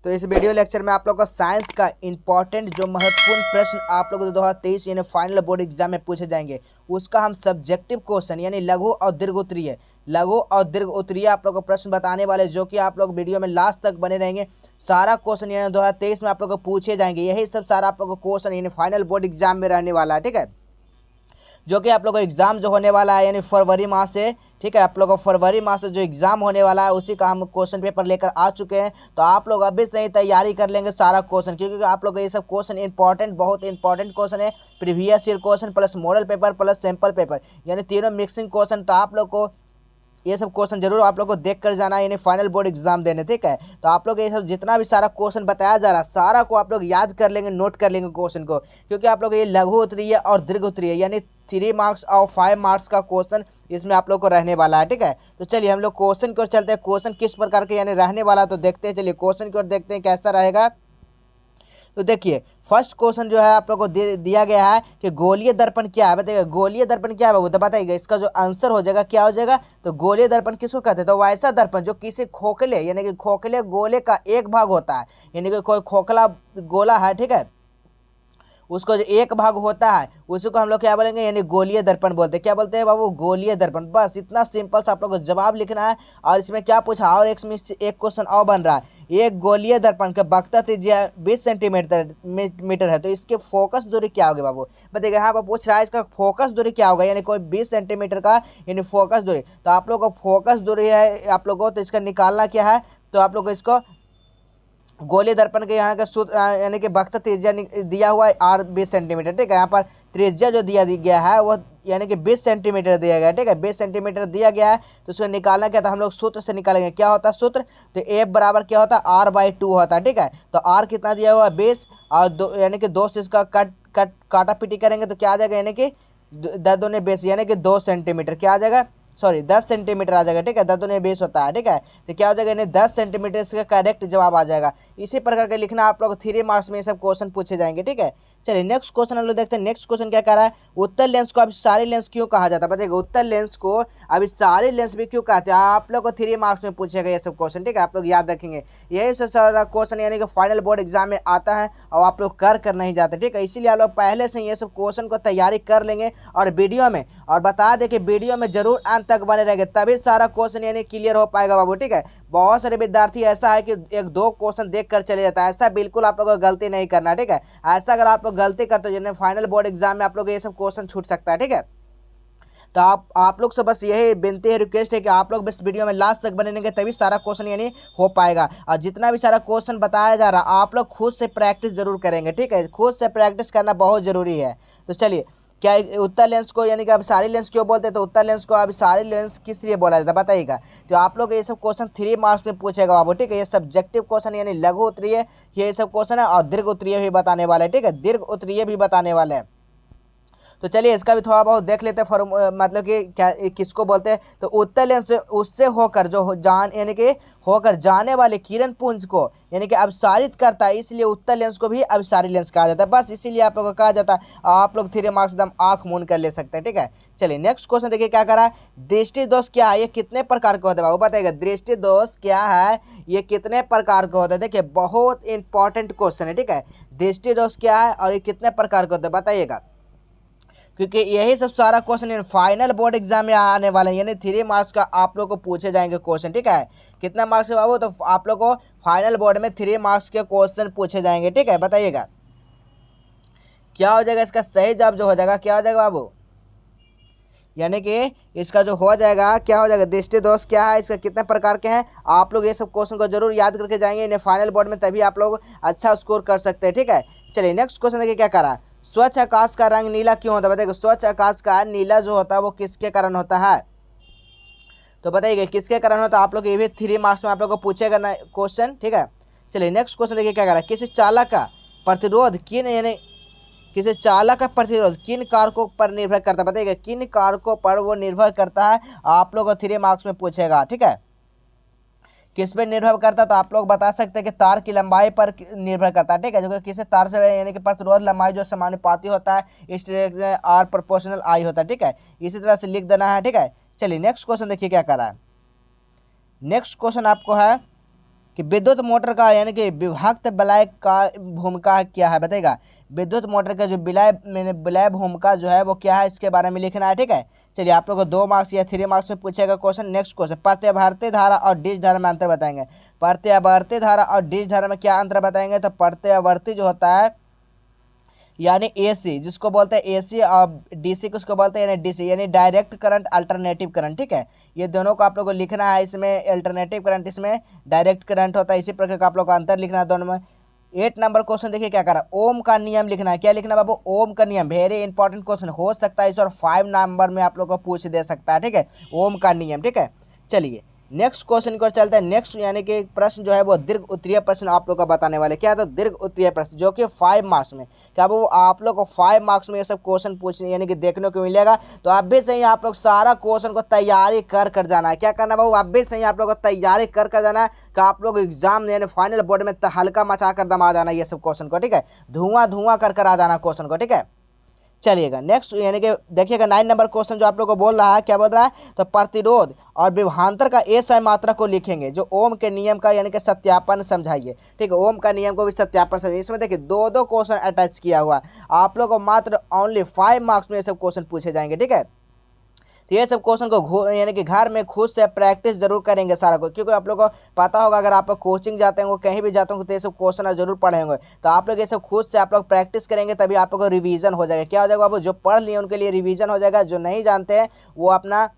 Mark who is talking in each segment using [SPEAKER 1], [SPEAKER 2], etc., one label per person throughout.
[SPEAKER 1] तो इस video lecture में आप लोग को साइंस का इंपॉर्टेंट जो महत्वपूर्ण प्रश्न आप लोग को 2023 यानी फाइनल बोर्ड एग्जाम में पूछे जाएंगे, उसका हम सब्जेक्टिव क्वेश्चन यानी लघु और दीर्घ उत्तरीय आप लोग को प्रश्न बताने वाले, जो कि आप लोग वीडियो में लास्ट तक बने रहेंगे। सारा क्वेश्चन यानी 2023 में आप लोग को पूछे जाएंगे, यही सब सारा आप लोग को क्वेश्चन यानी फाइनल बोर्ड एग्जाम में रहने वाला है। ठीक है, जो कि आप लोग को एग्ज़ाम जो होने वाला है यानी फरवरी माह से, ठीक है, आप लोग को फरवरी माह से जो एग्ज़ाम होने वाला है उसी का हम क्वेश्चन पेपर लेकर आ चुके हैं। तो आप लोग अभी से ही तैयारी कर लेंगे सारा क्वेश्चन, क्योंकि आप लोग ये सब क्वेश्चन इंपॉर्टेंट, बहुत इंपॉर्टेंट क्वेश्चन है। Previous year question plus model paper plus sample paper यानी तीनों मिक्सिंग क्वेश्चन। तो आप लोग को ये सब क्वेश्चन जरूर आप लोग को देख कर जाना है यानी फाइनल बोर्ड एग्जाम देने। ठीक है, तो आप लोग ये सब जितना भी सारा क्वेश्चन बताया जा रहा है सारा को आप लोग याद कर लेंगे, नोट कर लेंगे क्वेश्चन को, क्योंकि आप लोग ये लघु उत्तरीय और दीर्घ उत्तरीय यानी 3 मार्क्स और 5 मार्क्स का क्वेश्चन इसमें आप लोग को रहने वाला है। ठीक है, तो चलिए हम लोग क्वेश्चन की ओर चलते हैं। क्वेश्चन किस प्रकार के यानी रहने वाला तो देखते हैं। चलिए क्वेश्चन की ओर देखते हैं कैसा रहेगा। तो देखिए फर्स्ट क्वेश्चन जो है आप लोग को दिया गया है कि गोलीय दर्पण क्या है। बताइएगा गोलीय दर्पण क्या है बाबू, तो बताइएगा इसका जो आंसर हो जाएगा क्या हो जाएगा। तो गोलीय दर्पण किसको कहते हैं, तो वैसा दर्पण जो किसी खोखले यानी कि खोखले गोले का एक भाग होता है, यानी कि कोई खोखला गोला है, ठीक है, उसको जो एक भाग होता है उसी को हम लोग क्या बोलेंगे यानी गोलीय दर्पण बोलते हैं। क्या बोलते हैं बाबू, गोलीय दर्पण। बस इतना सिंपल सा आप लोग को जवाब लिखना है। और इसमें क्या पूछा, और एक क्वेश्चन और बन रहा है। एक गोलीय दर्पण का वक्रता त्रिज्या 20 सेंटीमीटर है, तो इसके फोकस दूरी क्या होगी बाबू। बताइएगा यहाँ पर पूछ रहा है इसका फोकस दूरी क्या होगा, यानी कोई 20 सेंटीमीटर का यानी फोकस दूरी। तो आप लोग को फोकस दूरी है आप लोग को, तो इसका निकालना क्या है, तो आप लोग को इसको गोलीय दर्पण के यहाँ का सूत्र यानी कि वक्रता त्रिज्या दिया हुआ है r 20 सेंटीमीटर। ठीक है, यहाँ पर त्रिज्या जो दिया गया है वो यानी कि 20 सेंटीमीटर दिया गया है। ठीक है, 20 सेंटीमीटर दिया गया है, तो उसको निकालना क्या था, हम लोग सूत्र से निकालेंगे। क्या होता है सूत्र, तो F बराबर क्या होता है, r/2 होता है। ठीक है, तो r कितना दिया हुआ है 20 और यानी कि 2 से इसका काटा पीटी करेंगे तो क्या आ जाएगा, यानी कि 10 दूनी 20 यानी कि 2 सेंटीमीटर क्या आ जाएगा, सॉरी 10 सेंटीमीटर आ जाएगा। ठीक है, 10 दूनी 20 होता है। ठीक है, तो क्या हो जाएगा, यानी 10 सेंटीमीटर इसका करेक्ट जवाब आ जाएगा। इसी प्रकार का लिखना आप लोग 3 मार्क्स में ये सब क्वेश्चन पूछे जाएंगे। ठीक है, चलिए नेक्स्ट क्वेश्चन हम लोग देखते हैं। नेक्स्ट क्वेश्चन क्या कह रहा है, उत्तर लेंस को अभिसारी लेंस क्यों कहा जाता है। बताइएगा उत्तर लेंस को अभिसारी लेंस भी क्यों कहते हैं, आप लोग को 3 मार्क्स में पूछेगा ये सब क्वेश्चन। ठीक है, आप लोग याद रखेंगे, यही सब सारा क्वेश्चन यानी कि फाइनल बोर्ड एग्जाम में आता है और आप लोग कर नहीं जाते। ठीक है, इसीलिए आप लोग पहले से ये सब क्वेश्चन को तैयारी कर लेंगे और वीडियो में, और बता दें कि वीडियो में जरूर अंत तक बने रहेंगे, तभी सारा क्वेश्चन यानी क्लियर हो पाएगा बाबू। ठीक है, बहुत सारे विद्यार्थी ऐसा है कि 1-2 क्वेश्चन देख कर चले जाता है, ऐसा बिल्कुल आप लोग को गलती नहीं करना। ठीक है, ऐसा अगर आप लोग गलती करते हो फाइनल बोर्ड एग्जाम में आप लोग ये सब क्वेश्चन छूट सकता है। ठीक है, तो आप लोग से बस यही विनती है, रिक्वेस्ट है कि आप लोग बस वीडियो में लास्ट तक बनेंगे, तभी सारा क्वेश्चन यानी हो पाएगा। और जितना भी सारा क्वेश्चन बताया जा रहा है आप लोग खुद से प्रैक्टिस जरूर करेंगे। ठीक है, खुद से प्रैक्टिस करना बहुत जरूरी है। तो चलिए, क्या उत्तर लेंस को यानी कि अभिसारी लेंस क्यों बोलते हैं, तो उत्तर लेंस को अभिसारी लेंस किस लिए बोला जाता है बताइएगा। तो आप लोग ये सब क्वेश्चन 3 मार्क्स में पूछेगा बाबू। ठीक है, ये सब्जेक्टिव क्वेश्चन यानी लघु उत्तरीय ये सब क्वेश्चन है, और दीर्घ उत्तरीय भी बताने वाले हैं। ठीक है, दीर्घ उत्तरीय भी बताने वाले हैं। तो चलिए इसका भी थोड़ा बहुत देख लेते हैं, मतलब कि क्या किसको बोलते हैं। तो उत्तर लेंस उससे होकर जो जान यानी कि होकर जाने वाले किरण पुंज को यानी कि अभिसारित करता है, इसलिए उत्तर लेंस को भी अभिसारी लेंस कहा जाता है। बस इसीलिए आप लोगों को कहा जाता है। आप लोग 3 मार्क्स एकदम आँख मूंद कर ले सकते हैं। ठीक है, चलिए नेक्स्ट क्वेश्चन देखिए क्या करा है, दृष्टि दोष क्या है, ये कितने प्रकार का होता है बाबू। बताइएगा दृष्टि दोष क्या है, ये कितने प्रकार का होता है। देखिए बहुत इंपॉर्टेंट क्वेश्चन है। ठीक है, दृष्टि दोष क्या है और ये कितने प्रकार का होता है बताइएगा, क्योंकि यही सब सारा क्वेश्चन फाइनल बोर्ड एग्जाम में आने वाले हैं, यानी 3 मार्क्स का आप लोग को पूछे जाएंगे क्वेश्चन। ठीक है, कितना मार्क्स है बाबू, तो आप लोग को फाइनल बोर्ड में 3 मार्क्स के क्वेश्चन पूछे जाएंगे। ठीक है, बताइएगा क्या हो जाएगा, इसका सही जवाब जो हो जाएगा क्या हो जाएगा बाबू, यानी कि इसका जो हो जाएगा क्या हो जाएगा, दृष्टि दोष क्या है, इसका कितने प्रकार के हैं। आप लोग ये सब क्वेश्चन को जरूर याद करके जाएंगे इन्हें फाइनल बोर्ड में, तभी आप लोग अच्छा स्कोर कर सकते हैं। ठीक है, चलिए नेक्स्ट क्वेश्चन देखिए क्या करा है, स्वच्छ आकाश का रंग नीला क्यों होता है। बताइए स्वच्छ आकाश का नीला जो होता है वो किसके कारण होता है, तो बताइए किसके कारण होता है। आप लोग ये भी 3 मार्क्स में आप लोग को पूछेगा ना क्वेश्चन। ठीक है, चलिए नेक्स्ट क्वेश्चन देखिए क्या करा है, किसी चालक का प्रतिरोध किन यानी किसी चालक का प्रतिरोध किन कारकों पर निर्भर करता है। बताइएगा किन कारकों पर वो निर्भर करता है, आप लोग को 3 मार्क्स में पूछेगा। ठीक है, किस पे निर्भर करता है, तो आप लोग बता सकते हैं कि तार की लंबाई पर निर्भर करता है। ठीक है, जो कि किसी तार से यानी कि प्रतिरोध लंबाई जो समानुपाती होता है, इस आर प्रोपोर्शनल आई होता है। ठीक है, इसी तरह से लिख देना है। ठीक है, चलिए नेक्स्ट क्वेश्चन देखिए क्या कर रहा है। नेक्स्ट क्वेश्चन आपको है कि विद्युत मोटर का यानी कि विभक्त विलय का भूमिका क्या है, बताएगा। विद्युत मोटर का जो विलय भूमिका जो है वो क्या है, इसके बारे में लिखना है, ठीक है। चलिए आप लोग को 2 मार्क्स या 3 मार्क्स में पूछेगा क्वेश्चन। नेक्स्ट क्वेश्चन, प्रत्यावर्ती धारा और डिश धारा में अंतर बताएंगे। प्रत्यावर्ती धारा और डिश धारा में क्या अंतर बताएंगे, तो प्रत्यावर्ती जो होता है यानी एसी, जिसको बोलते हैं एसी, और डीसी किसको बोलते हैं यानी डीसी, यानी डायरेक्ट करंट अल्टरनेटिव करंट, ठीक है। ये दोनों को आप लोग को लिखना है। इसमें अल्टरनेटिव करंट, इसमें डायरेक्ट करंट होता है। इसी प्रकार का आप लोग को अंतर लिखना है दोनों में। 8 नंबर क्वेश्चन देखिए क्या करा, ओम का नियम लिखना है। क्या लिखना है बाबू, ओम का नियम। वेरी इंपॉर्टेंट क्वेश्चन हो सकता है इस और 5 नंबर में आप लोग को पूछ दे सकता है, ठीक है, ओम का नियम, ठीक है। चलिए नेक्स्ट क्वेश्चन की ओर चलते हैं। नेक्स्ट यानी कि प्रश्न जो है वो दीर्घ उत्तरीय प्रश्न आप लोग का बताने वाले। क्या है, तो दीर्घ उत्तरीय प्रश्न जो कि 5 मार्क्स में, क्या वो आप लोग को 5 मार्क्स में ये सब क्वेश्चन पूछने यानी कि देखने को मिलेगा। तो अब भी सही आप लोग सारा क्वेश्चन को तैयारी कर जाना है। क्या करना है बाबू, अब भी सही आप लोग को तैयारी कर जाना है कि आप लोग एग्जाम यानी फाइनल बोर्ड में हल्का मचा कर दम आ जाना ये सब क्वेश्चन को, ठीक है, धुआं कर आ जाना क्वेश्चन को, ठीक है। चलिएगा नेक्स्ट यानी कि देखिएगा 9 नंबर क्वेश्चन जो आप लोग को बोल रहा है, क्या बोल रहा है, तो प्रतिरोध और विभवांतर का ए समय मात्रा को लिखेंगे। जो ओम के नियम का यानी कि सत्यापन समझाइए, ठीक है, ओम का नियम को भी सत्यापन समझिए। इसमें देखिए 2 क्वेश्चन अटैच किया हुआ है। आप लोग को मात्र ओनली 5 मार्क्स में ये सब क्वेश्चन पूछे जाएंगे, ठीक है। तो ये सब क्वेश्चन को यानी कि घर में खुद से प्रैक्टिस जरूर करेंगे सारा को, क्योंकि आप लोग को पता होगा अगर आप कोचिंग जाते हैं कहीं भी जाते हैं तो ये सब क्वेश्चन जरूर पढ़ेंगे। तो आप लोग ये सब खुद से आप लोग प्रैक्टिस करेंगे तभी आप लोग को रिवीजन हो जाएगा। क्या हो जाएगा बाबू, जो पढ़ लिए उनके लिए रिवीजन हो जाएगा, जो नहीं जानते हैं वो अपना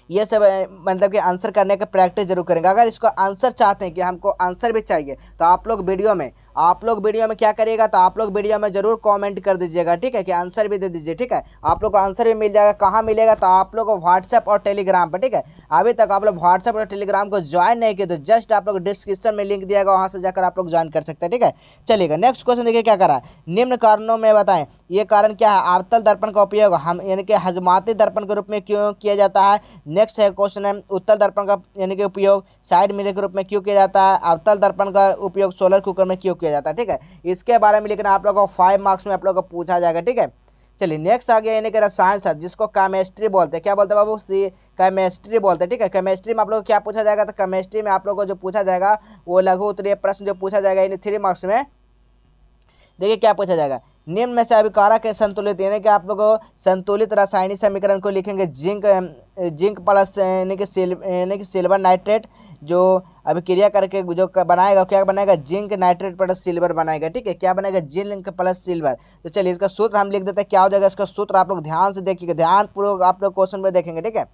[SPEAKER 1] ये सब मतलब कि आंसर करने का प्रैक्टिस जरूर करेंगे। अगर इसको आंसर चाहते हैं कि हमको आंसर भी चाहिए तो आप लोग वीडियो में क्या करिएगा, तो आप लोग वीडियो में जरूर कमेंट कर दीजिएगा, ठीक है, कि आंसर भी दे दीजिए, ठीक है। आप लोग को आंसर भी मिल जाएगा। कहाँ मिलेगा, तो आप लोग को व्हाट्सएप और टेलीग्राम पर, ठीक है। अभी तक आप लोग व्हाट्सएप और टेलीग्राम को ज्वाइन नहीं किए तो जस्ट आप लोग डिस्क्रिप्शन में लिंक दिया गया, वहाँ से जाकर आप लोग ज्वाइन कर सकते हैं, ठीक है। चलिएगा नेक्स्ट क्वेश्चन देखिए क्या करा है, निम्न कारणों में बताएं। ये कारण क्या है, अवतल दर्पण का उपयोग हम यानी कि हजमाती दर्पण के रूप में क्यों किया जाता है। नेक्स्ट है क्वेश्चन है, उत्तल दर्पण का यानी कि उपयोग साइड मिरर के रूप में क्यों किया जाता है। अवतल दर्पण का उपयोग सोलर कुकर में क्यों किया जाता है, ठीक है। इसके बारे में लिखना आप लोग को 5 मार्क्स में आप लोग को पूछा जाएगा, ठीक है। चलिए नेक्स्ट आ गया यानी कि रसायन शास्त्र, जिसको केमिस्ट्री बोलते हैं। क्या बोलते हैं बाबू, केमिस्ट्री बोलते हैं, ठीक है। केमिस्ट्री में आप लोग को क्या पूछा जाएगा, तो केमिस्ट्री में आप लोग को जो पूछा जाएगा वो लघु उत्तरीय प्रश्न जो पूछा जाएगा यानी 3 मार्क्स में। देखिए क्या पूछा जाएगा, निम्न में से अभिकारक के संतुलित यानी कि आप लोग संतुलित रासायनिक समीकरण को लिखेंगे। जिंक प्लस यानी कि सिल्वर नाइट्रेट जो अभिक्रिया करके जो बनाएगा, क्या बनाएगा, जिंक नाइट्रेट प्लस सिल्वर बनाएगा, ठीक है। क्या बनेगा, जिंक प्लस सिल्वर। तो चलिए इसका सूत्र हम लिख देते हैं। क्या हो जाएगा इसका सूत्र, आप लोग ध्यान से देखिएगा, ध्यानपूर्वक आप लोग क्वेश्चन में देखेंगे, ठीक है।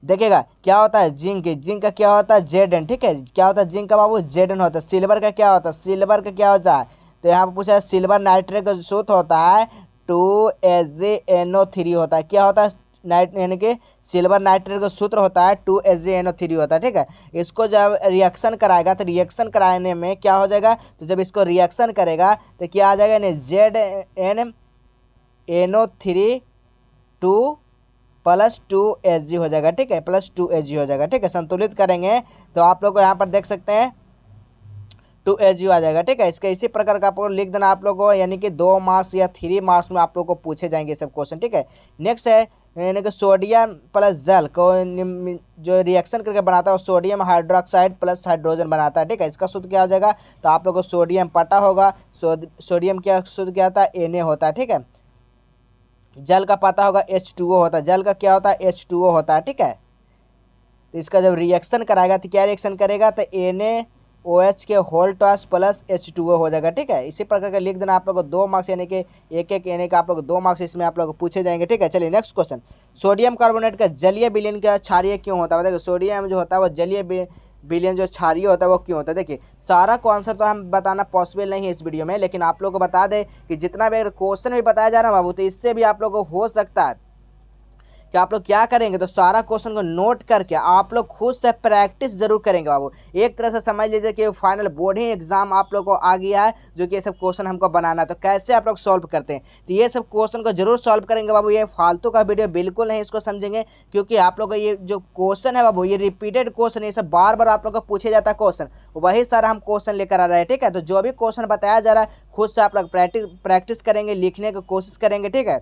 [SPEAKER 1] देखिएगा क्या होता है, जिंक का क्या होता है, Zn, ठीक है। क्या होता है जिंक का बाबू, Zn होता है। सिल्वर का क्या होता है, सिल्वर का क्या होता है, तो यहाँ पर पूछा है सिल्वर नाइट्रेट का सूत्र होता है 2HnO3 होता है। क्या होता है, यानी कि सिल्वर नाइट्रेट का सूत्र होता है 2HnO3 होता है, ठीक है। इसको जब रिएक्शन कराएगा तो रिएक्शन कराने में क्या हो जाएगा, तो जब इसको रिएक्शन करेगा तो क्या आ जाएगा, ZnNO3 2 + 2Hg हो जाएगा, ठीक है, + 2Hg हो जाएगा, ठीक है। संतुलित करेंगे तो आप लोग को यहाँ पर देख सकते हैं 2Hg आ जाएगा, ठीक है। इसका इसी प्रकार का आपको लिख देना आप लोगों को, यानी कि 2 मार्क्स या 3 मार्क्स में आप लोग को पूछे जाएंगे सब क्वेश्चन, ठीक है। नेक्स्ट है यानी कि सोडियम प्लस जल को जो रिएक्शन करके बनाता है वो सोडियम हाइड्रोक्साइड प्लस हाइड्रोजन बनाता है, ठीक है। इसका सूत्र क्या हो जाएगा, तो आप लोग को सोडियम पता होगा, सोडियम क्या सूत्र क्या होता है, Na होता है, ठीक है। जल का पता होगा H2O होता है, जल का क्या होता है, H2O होता है, ठीक है। तो इसका जब रिएक्शन कराएगा तो क्या रिएक्शन करेगा, तो NaOH के होल टॉस प्लस H2O हो जाएगा, ठीक है। इसी प्रकार का लिख देना आप लोग को 2 मार्क्स यानी कि एक यानी कि आप लोग 2 मार्क्स इसमें आप लोग को पूछे जाएंगे, ठीक है। चलिए नेक्स्ट क्वेश्चन, सोडियम कार्बोनेट का जलीय विलयन का क्षारीय क्यों होता है। देखिए सोडियम जो होता है वो जलीय विलयन जो क्षारीय होता है वो क्यों होता है। देखिए सारा को आंसर तो हम बताना पॉसिबल नहीं है इस वीडियो में, लेकिन आप लोग को बता दें कि जितना भी अगर क्वेश्चन भी बताया जा रहा है बाबू, तो इससे भी आप लोग को हो सकता है कि आप लोग क्या करेंगे, तो सारा क्वेश्चन को नोट करके आप लोग खुद से प्रैक्टिस जरूर करेंगे बाबू। एक तरह से समझ लीजिए कि फाइनल बोर्ड ही एग्जाम आप लोग को आ गया है, जो कि ये सब क्वेश्चन हमको बनाना है। तो कैसे आप लोग सॉल्व करते हैं, तो ये सब क्वेश्चन को जरूर सॉल्व करेंगे बाबू। ये फालतू का वीडियो बिल्कुल नहीं इसको समझेंगे, क्योंकि आप लोग का ये जो क्वेश्चन है बाबू, ये रिपीटेड क्वेश्चन, ये सब बार बार आप लोग को पूछे जाता है क्वेश्चन, वही सारा हम क्वेश्चन लेकर आ रहे हैं, ठीक है। तो जो भी क्वेश्चन बताया जा रहा है खुद से आप लोग प्रैक्टिस करेंगे, लिखने की कोशिश करेंगे, ठीक है।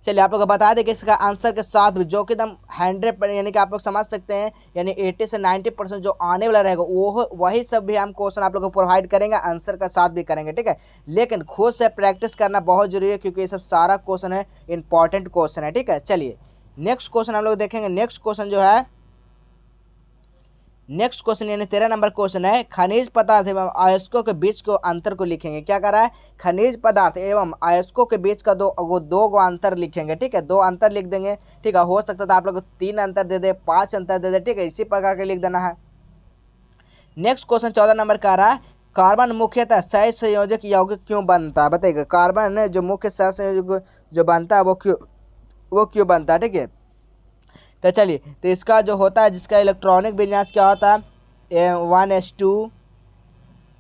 [SPEAKER 1] चलिए आप लोग को बता दें कि इसका आंसर के साथ भी जो कि एकदम 100 यानी कि आप लोग समझ सकते हैं, यानी 80 से 90% जो आने वाला रहेगा वो वही सब भी हम क्वेश्चन आप लोग को प्रोवाइड करेंगे, आंसर का साथ भी करेंगे, ठीक है। लेकिन खुद से प्रैक्टिस करना बहुत जरूरी है क्योंकि ये सब सारा क्वेश्चन है इंपॉर्टेंट क्वेश्चन है, ठीक है। चलिए नेक्स्ट क्वेश्चन हम लोग देखेंगे। नेक्स्ट क्वेश्चन जो है, नेक्स्ट क्वेश्चन यानी 13 नंबर क्वेश्चन है, खनिज पदार्थ एवं अयस्कों के बीच को अंतर को लिखेंगे। क्या कर रहा है, खनिज पदार्थ एवं अयस्कों के बीच का दो गो अंतर लिखेंगे, ठीक है। दो अंतर लिख देंगे, ठीक है। हो सकता था आप लोग 3 अंतर दे दे, 5 अंतर दे दे, ठीक है। इसी प्रकार के लिख देना है। नेक्स्ट क्वेश्चन 14 नंबर का आ रहा है, कार्बन मुख्यतः सहसंयोजक यौगिक क्यों बनता है, बताइएगा। कार्बन जो मुख्य सहसंयोजक जो बनता है वो क्यों बनता है, ठीक है। तो चलिए, तो इसका जो होता है, जिसका इलेक्ट्रॉनिक विन्यास क्या होता है, 1s2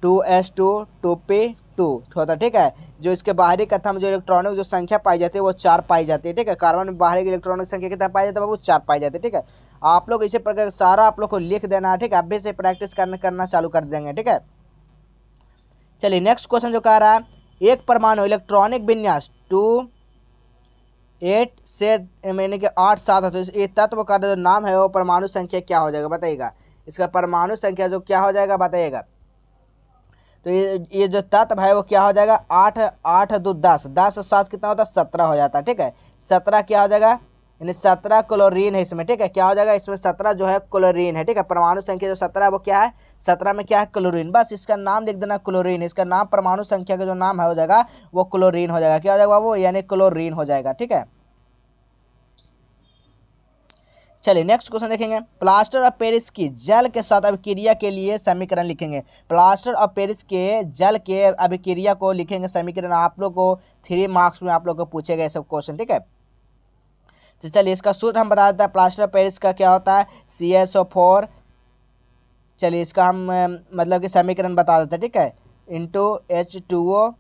[SPEAKER 1] 2s2 2p2 होता है, ठीक है। जो इसके बाहरी कथन में जो इलेक्ट्रॉनिक जो संख्या पाई जाती है वो 4 पाई जाती है, ठीक है। कार्बन में बाहरी इलेक्ट्रॉनिक संख्या कितना पाई जाता है, वो 4 पाई जाती है, ठीक है। आप लोग इसी प्रकार सारा आप लोग को लिख देना है, ठीक है। अभी से प्रैक्टिस करना चालू कर देंगे, ठीक है। चलिए नेक्स्ट क्वेश्चन जो कह रहा है, एक परमाणु इलेक्ट्रॉनिक विन्यास 8 से यानी कि 8 7 है, तो ये तत्व का जो नाम है वो परमाणु संख्या क्या हो जाएगा, बताइएगा। इसका परमाणु संख्या जो क्या हो जाएगा, बताइएगा। तो ये जो तत्व है वो क्या हो जाएगा, 8 8 2 10, 10 और 7 कितना होता है, 17 हो जाता है, ठीक है। 17 क्या हो जाएगा, यानी 17 क्लोरीन है इसमें, ठीक है। क्या हो जाएगा, इसमें 17 जो है क्लोरीन है, ठीक है। परमाणु संख्या जो 17 है वो क्या है, 17 में क्या है, क्लोरीन। बस इसका नाम लिख देना क्लोरीन, इसका नाम परमाणु संख्या का जो नाम है हो जाएगा वो क्लोरीन हो जाएगा। क्या हो जाएगा वो, यानी क्लोरीन हो जाएगा, ठीक है। चलिए नेक्स्ट क्वेश्चन देखेंगे, प्लास्टर ऑफ पेरिस की जल के साथ अभिक्रिया के लिए समीकरण लिखेंगे। प्लास्टर ऑफ पेरिस के जल के अभिक्रिया को लिखेंगे समीकरण। आप लोग को 3 मार्क्स में आप लोग को पूछे गए सब क्वेश्चन, ठीक है। तो चलिए इसका सूत्र हम बता देते हैं। प्लास्टर ऑफ पेरिस का क्या होता है, CaSO4। चलिए इसका हम मतलब कि समीकरण बता देते हैं, ठीक है। इंटू H2O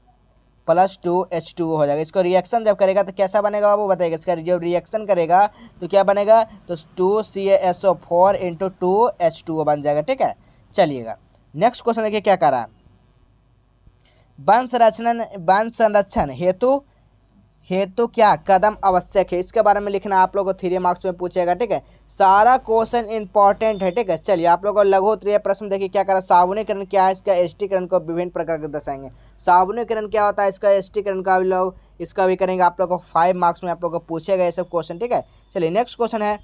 [SPEAKER 1] प्लस 2H2O हो जाएगा। इसको रिएक्शन जब करेगा तो कैसा बनेगा वो बताइएगा। इसका जब रिएक्शन करेगा तो क्या बनेगा, तो 2CaSO4 इंटू 2H2O बन जाएगा, ठीक है। चलिएगा नेक्स्ट क्वेश्चन देखिए क्या कर रहा है, वन संरक्षण हेतु क्या कदम आवश्यक है, इसके बारे में लिखना आप लोगों को 3 मार्क्स में पूछेगा, ठीक है। सारा क्वेश्चन इंपॉर्टेंट है, ठीक है। चलिए आप लोगों को लघु उत्तरीय प्रश्न देखिए क्या करा, साबुनीकरण क्या है, इसका एस्टीकरण को विभिन्न प्रकार के दर्शाएंगे। साबुनीकरण क्या होता है, इसका एस्टीकरण का भी लोग इसका भी करेंगे। आप लोग को 5 मार्क्स में आप लोग को पूछेगा ये सब क्वेश्चन, ठीक है। चलिए नेक्स्ट क्वेश्चन है,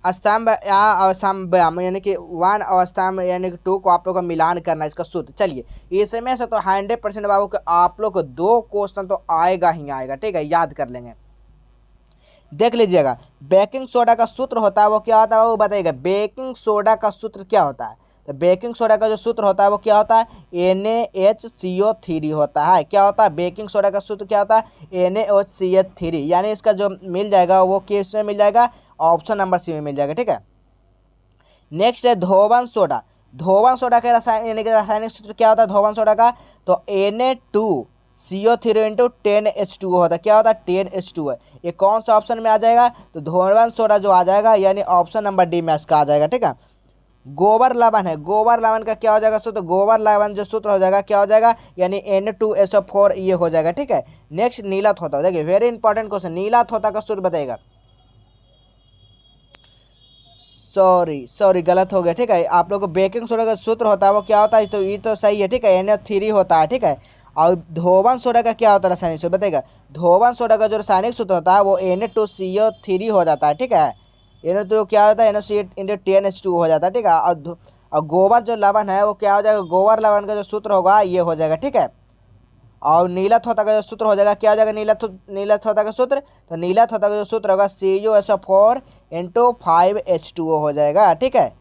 [SPEAKER 1] स्तंभ या अवस्तंभ यानी कि 1 और स्तंभ यानी कि 2 को आप लोग का मिलान करना, इसका सूत्र। चलिए इसमें से तो 100% बाबू को आप लोग को 2 क्वेश्चन तो आएगा ही आएगा, ठीक है, याद कर लेंगे। देख लीजिएगा, बेकिंग सोडा का सूत्र होता है वो क्या होता है वो बताइएगा। बेकिंग सोडा का सूत्र क्या होता है, तो बेकिंग सोडा का जो सूत्र होता है वो क्या होता है, NaHCO3 होता है। क्या होता है, बेकिंग सोडा का सूत्र क्या होता है, NaOH यानी इसका जो मिल जाएगा वो किस में मिल जाएगा, ऑप्शन नंबर सी में मिल जाएगा, ठीक है। नेक्स्ट है धोवन सोडा। धोवन सोडा का रासायनिक सूत्र क्या होता है धोवन सोडा का, तो Na2CO3 इंटू 10H2O होता है। क्या होता है, 10H2O है। ये कौन सा ऑप्शन में आ जाएगा, तो धोवन सोडा जो आ जाएगा यानी ऑप्शन नंबर डी में इसका आ जाएगा, ठीक है। गोबर लवण है, गोबर लवण का क्या हो जाएगा सूत्र, गोबर लवण जो सूत्र हो जाएगा क्या हो जाएगा, यानी Na2SO4 ये हो जाएगा, ठीक है। नेक्स्ट नीला थोथा, देखिए वेरी इंपॉर्टेंट क्वेश्चन, नीला थोथा का सूत्र बताएगा। सॉरी गलत हो गया, ठीक है। आप लोग को बेकिंग सोडा का सूत्र होता है वो क्या होता है, तो ये तो सही है, ठीक है, Na3 होता है, ठीक है। और धोवन सोडा का क्या होता है रासायनिक सूत्र बताएगा। धोवन सोडा का जो रासायनिक सूत्र होता है वो Na2CO3 हो जाता है, ठीक है। Na2 क्या होता है, NaCO इंटू 10H2 हो जाता है, ठीक है। और गोबर जो लवण है वो क्या हो जाएगा, गोबर लवण का जो सूत्र होगा ये हो जाएगा, ठीक है। और नीला थोथा का जो सूत्र हो जाएगा क्या हो जाएगा, नीला थोथा का सूत्र, तो नीला थोथा का जो सूत्र होगा CuSO4 इंटू 5H2O हो जाएगा, ठीक है।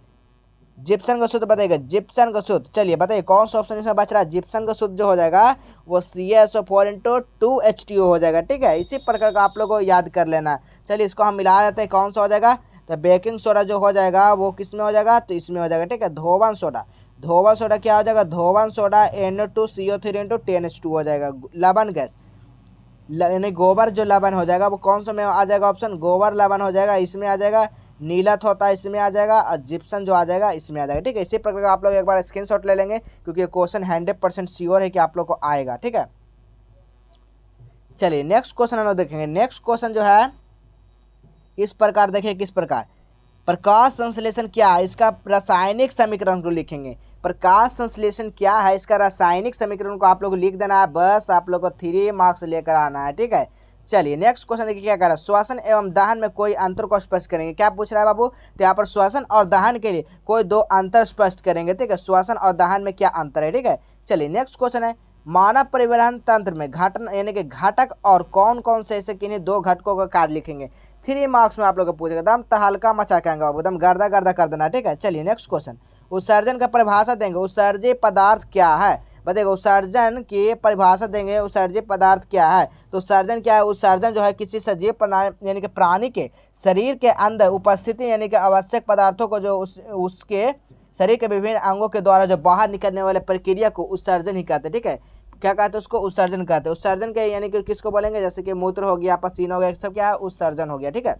[SPEAKER 1] जिप्सन का सूत्र बताइएगा, जिप्सन का सूत्र। चलिए बताइए कौन सा ऑप्शन इसमें बच रहा है, जिप्सन का सूत्र जो हो जाएगा वो CaSO4 इंटू 2H2O हो जाएगा, ठीक है। इसी प्रकार का आप लोगों को याद कर लेना। चलिए इसको हम मिला देते हैं, कौन सा हो जाएगा, तो बेकिंग सोडा जो हो जाएगा वो किस में हो जाएगा, तो इसमें हो जाएगा, ठीक है। धोवन सोडा, धोवन सोडा क्या हो जाएगा, धोवन सोडा Na2CO3 इंटू 10H2 हो जाएगा। लवण गैस यानी गोबर जो लवण हो जाएगा वो कौन सा में आ जाएगा ऑप्शन, गोबर लवण हो जाएगा, इसमें आ जाएगा। नीला थोथा इसमें आ जाएगा और जिप्सन जो आ जाएगा इसमें आ जाएगा, ठीक है। इसी प्रकार आप लोग एक बार स्क्रीनशॉट ले लेंगे क्योंकि ये क्वेश्चन 100% श्योर है कि आप लोग को आएगा, ठीक है। चलिए नेक्स्ट क्वेश्चन हम लोग देखेंगे। नेक्स्ट क्वेश्चन जो है इस प्रकार देखिए, किस प्रकार प्रकाश संश्लेषण क्या है, इसका रासायनिक समीकरण को लिखेंगे। प्रकाश संश्लेषण क्या है, इसका रासायनिक समीकरण को आप लोग को लिख देना है, बस आप लोग को 3 मार्क्स लेकर आना है, ठीक है। चलिए नेक्स्ट क्वेश्चन देखिए क्या कह रहा है, श्वसन एवं दहन में कोई अंतर को स्पष्ट करेंगे। क्या पूछ रहा है बाबू, तो यहाँ पर श्वसन और दहन के लिए कोई 2 अंतर स्पष्ट करेंगे, ठीक है। श्वसन और दहन में क्या अंतर है, ठीक है। चलिए नेक्स्ट क्वेश्चन है, मानव परिवहन तंत्र में घटन यानी कि घटक और कौन कौन से ऐसे किन्हीं 2 घटकों का कार्य लिखेंगे। 3 मार्क्स में आप लोग को पूछेगा, एकदम तहलका मचा के आएंगे बाबू, एकदम गर्दा गर्दा कर देना, ठीक है। चलिए नेक्स्ट क्वेश्चन, उत्सर्जन का परिभाषा देंगे। उत्सर्जित पदार्थ क्या है, बताइएगा। उत्सर्जन की परिभाषा देंगे, उत्सर्जित पदार्थ क्या है। तो उत्सर्जन क्या है, उत्सर्जन जो है किसी सजीव प्रणाली यानी कि प्राणी के शरीर के अंदर उपस्थिति यानी कि आवश्यक पदार्थों को जो उसके शरीर के विभिन्न अंगों के द्वारा जो बाहर निकलने वाले प्रक्रिया को उत्सर्जन ही कहते हैं, ठीक है। क्या कहते हैं उसको, उत्सर्जन कहते हैं। उत्सर्जन के यानी कि किसको बोलेंगे, जैसे कि मूत्र हो गया, पसीना हो गया, सब क्या है, उत्सर्जन हो गया, ठीक है।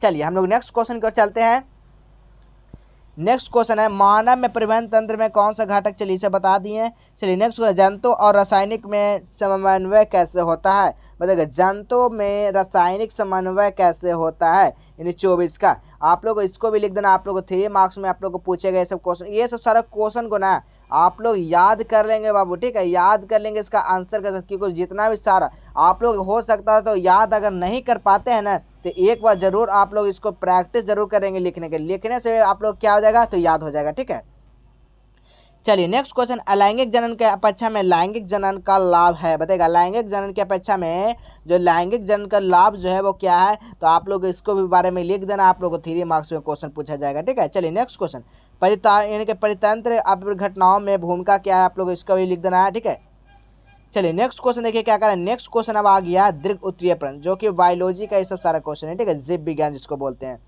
[SPEAKER 1] चलिए हम लोग नेक्स्ट क्वेश्चन की ओर चलते हैं। नेक्स्ट क्वेश्चन है, मानव में परिवहन तंत्र में कौन सा घटक, चलिए इसे बता दिए। चलिए नेक्स्ट क्वेश्चन, जंतु और रासायनिक में समन्वय कैसे होता है, बताइए। जंतु में रासायनिक समन्वय कैसे होता है, यानी 24 का। आप लोग इसको भी लिख देना, आप लोग को 3 मार्क्स में आप लोग को पूछेगा ये सब क्वेश्चन। ये सब सारा क्वेश्चन को ना आप लोग याद कर लेंगे बाबू, ठीक है। याद कर लेंगे, इसका आंसर कर सकते, क्योंकि जितना भी सारा आप लोग हो सकता है तो याद अगर नहीं कर पाते हैं ना, तो एक बार जरूर आप लोग इसको प्रैक्टिस जरूर करेंगे लिखने के। लिखने से आप लोग क्या हो जाएगा, तो याद हो जाएगा, ठीक है। चलिए नेक्स्ट क्वेश्चन, अलैंगिक जनन के अपेक्षा में लैंगिक जनन का लाभ है, बताएगा। लैंगिक जनन की अपेक्षा में जो लैंगिक जनन का लाभ जो है वो क्या है, तो आप लोग इसको भी बारे में लिख देना, आप लोग को 3 मार्क्स में क्वेश्चन पूछा जाएगा, ठीक है। चलिए नेक्स्ट क्वेश्चन, यानी कि परितंत्र घटनाओं में भूमिका क्या है, आप लोग इसको भी लिख देना है, ठीक है। चलिए नेक्स्ट क्वेश्चन देखिए क्या करें। नेक्स्ट क्वेश्चन अब आ गया दीर्घ उत्तरीय प्रश्न, जो कि बायोलॉजी का ये सब सारा क्वेश्चन है, ठीक है, जीव विज्ञान जिसको बोलते हैं।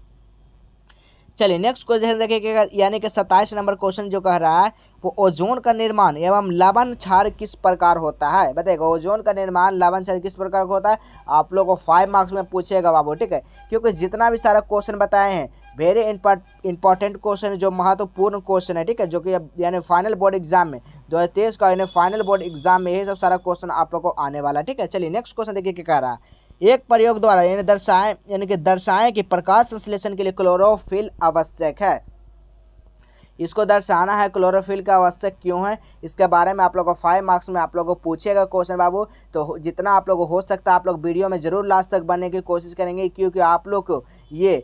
[SPEAKER 1] चलिए नेक्स्ट क्वेश्चन देखिए, यानी कि 27 नंबर क्वेश्चन जो कह रहा है, वो ओजोन का निर्माण एवं लवण क्षार किस प्रकार होता है, बताइएगा। ओजोन का निर्माण लवण क्षार किस प्रकार का होता है, आप लोग को 5 मार्क्स में पूछेगा बाबू, ठीक है। क्योंकि जितना भी सारा क्वेश्चन बताए हैं वेरी इंपॉर्टेंट क्वेश्चन, जो महत्वपूर्ण क्वेश्चन है, ठीक है, जो कि यानी फाइनल बोर्ड एग्जाम में 2023 का यानी फाइनल बोर्ड एग्जाम में ये सब सारा क्वेश्चन आप लोग को आने वाला है, ठीक है। चलिए नेक्स्ट क्वेश्चन देखिए क्या कह रहा है, एक प्रयोग द्वारा यानी दर्शाएं कि प्रकाश संश्लेषण के लिए क्लोरोफिल आवश्यक है। इसको दर्शाना है क्लोरोफिल का आवश्यक क्यों है, इसके बारे में आप लोग को 5 मार्क्स में आप लोग को पूछेगा क्वेश्चन बाबू। तो जितना आप लोग को हो सकता है आप लोग वीडियो में जरूर लास्ट तक बनने की कोशिश करेंगे, क्योंकि आप लोग को ये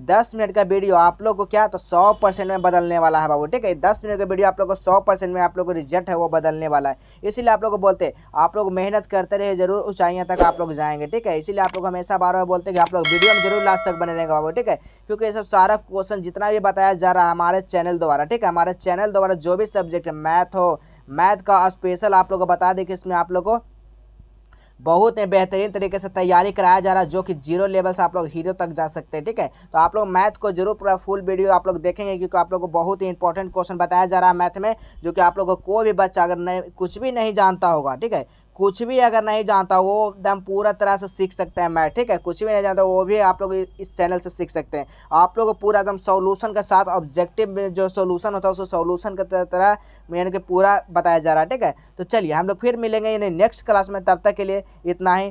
[SPEAKER 1] 10 मिनट का वीडियो आप लोग को क्या तो 100% में बदलने वाला है बाबू, ठीक है। 10 मिनट का वीडियो आप लोग को 100% में आप लोग को रिजल्ट है वो बदलने वाला है। इसीलिए आप लोग को बोलते हैं आप लोग मेहनत करते रहे, जरूर ऊंचाइयों तक आप लोग जाएंगे, ठीक है। इसीलिए आप लोग हमेशा बार बार बोलते हैं कि आप लोग वीडियो में जरूर लास्ट तक बने रहेंगे बाबू, ठीक है। क्योंकि ये सब सारा क्वेश्चन जितना भी बताया जा रहा है हमारे चैनल द्वारा, ठीक है, हमारे चैनल द्वारा जो भी सब्जेक्ट है, मैथ हो, मैथ का स्पेशल आप लोग को बता दें कि इसमें आप लोग को बहुत ही बेहतरीन तरीके से तैयारी कराया जा रहा है, जो कि 0 लेवल से आप लोग हीरो तक जा सकते हैं, ठीक है। तो आप लोग मैथ को जरूर पूरा फुल वीडियो आप लोग देखेंगे, क्योंकि आप लोग को बहुत ही इंपॉर्टेंट क्वेश्चन बताया जा रहा है मैथ में, जो कि आप लोग को कोई भी बच्चा अगर नहीं कुछ भी नहीं जानता होगा, ठीक है, कुछ भी अगर नहीं जानता वो एकदम पूरा तरह से सीख सकते हैं मैथ, ठीक है। कुछ भी नहीं जानता वो भी आप लोग इस चैनल से सीख सकते हैं। आप लोग को पूरा एकदम सॉल्यूशन के साथ ऑब्जेक्टिव में जो सॉल्यूशन होता है उसको सॉल्यूशन की तरह यानी कि पूरा बताया जा रहा है, ठीक है। तो चलिए हम लोग फिर मिलेंगे यानी नेक्स्ट क्लास में, तब तक के लिए इतना ही।